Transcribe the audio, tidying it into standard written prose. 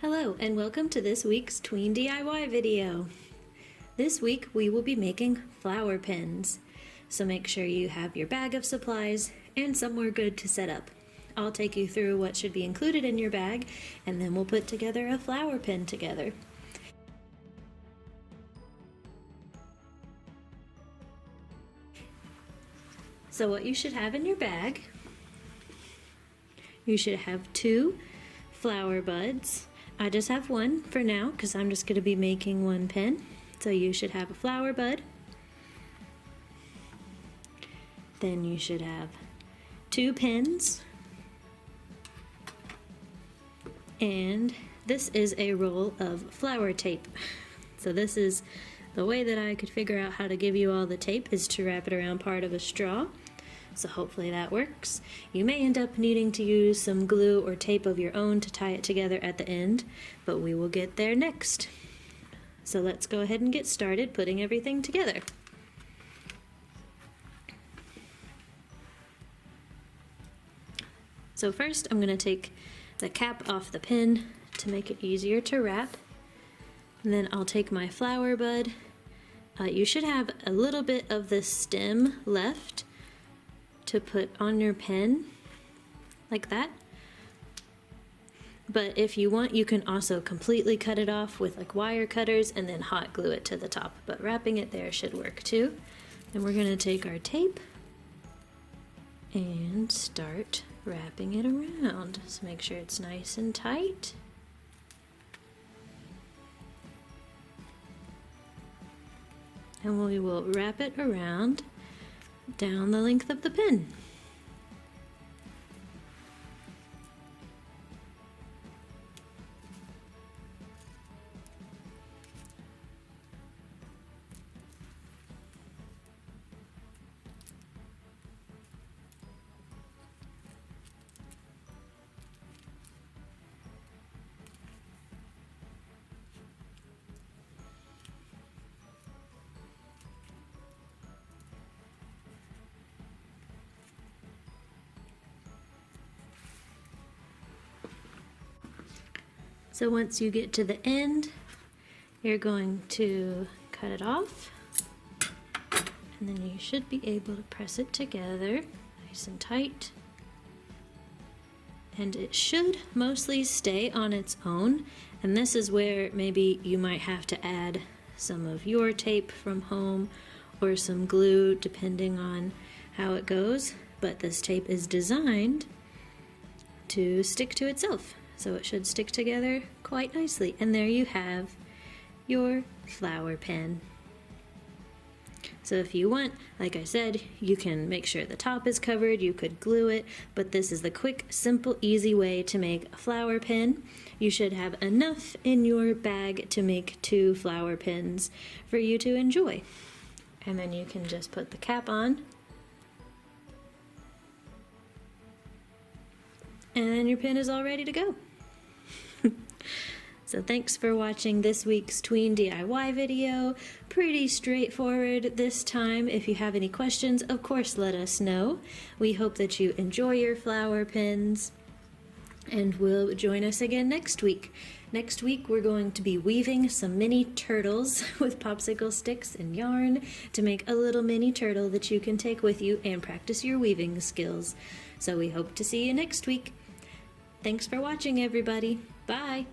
Hello and welcome to this week's Tween DIY video. This week we will be making flower pins, so make sure you have your bag of supplies and somewhere good to set up. I'll take you through what should be included in your bag and then we'll put together a flower pin together. So what you should have in your bag, you should have 2 flower buds. I just have one for now because I'm just going to be making one pin. So you should have a flower bud. Then you should have 2 pins. And this is a roll of flower tape. So this is the way that I could figure out how to give you all the tape, is to wrap it around part of a straw. So hopefully that works. You may end up needing to use some glue or tape of your own to tie it together at the end, but we will get there next. So let's go ahead and get started putting everything together. So first I'm going to take the cap off the pin to make it easier to wrap. And then I'll take my flower bud. You should have a little bit of the stem left to put on your pen, like that. But if you want, you can also completely cut it off with like wire cutters and then hot glue it to the top. But wrapping it there should work too. And we're gonna take our tape and start wrapping it around. So make sure it's nice and tight. And we will wrap it around down the length of the pin. So once you get to the end, you're going to cut it off, and then you should be able to press it together nice and tight. And it should mostly stay on its own, and this is where maybe you might have to add some of your tape from home or some glue depending on how it goes, but this tape is designed to stick to itself. So it should stick together quite nicely. And there you have your flower pin. So if you want, like I said, you can make sure the top is covered, you could glue it, but this is the quick, simple, easy way to make a flower pin. You should have enough in your bag to make 2 flower pins for you to enjoy. And then you can just put the cap on. And then your pin is all ready to go. So thanks for watching this week's Tween DIY video. Pretty straightforward this time. If you have any questions, of course let us know. We hope that you enjoy your flower pins, and will join us again next week. Next week we're going to be weaving some mini turtles with popsicle sticks and yarn to make a little mini turtle that you can take with you and practice your weaving skills. So we hope to see you next week. Thanks for watching, everybody. Bye!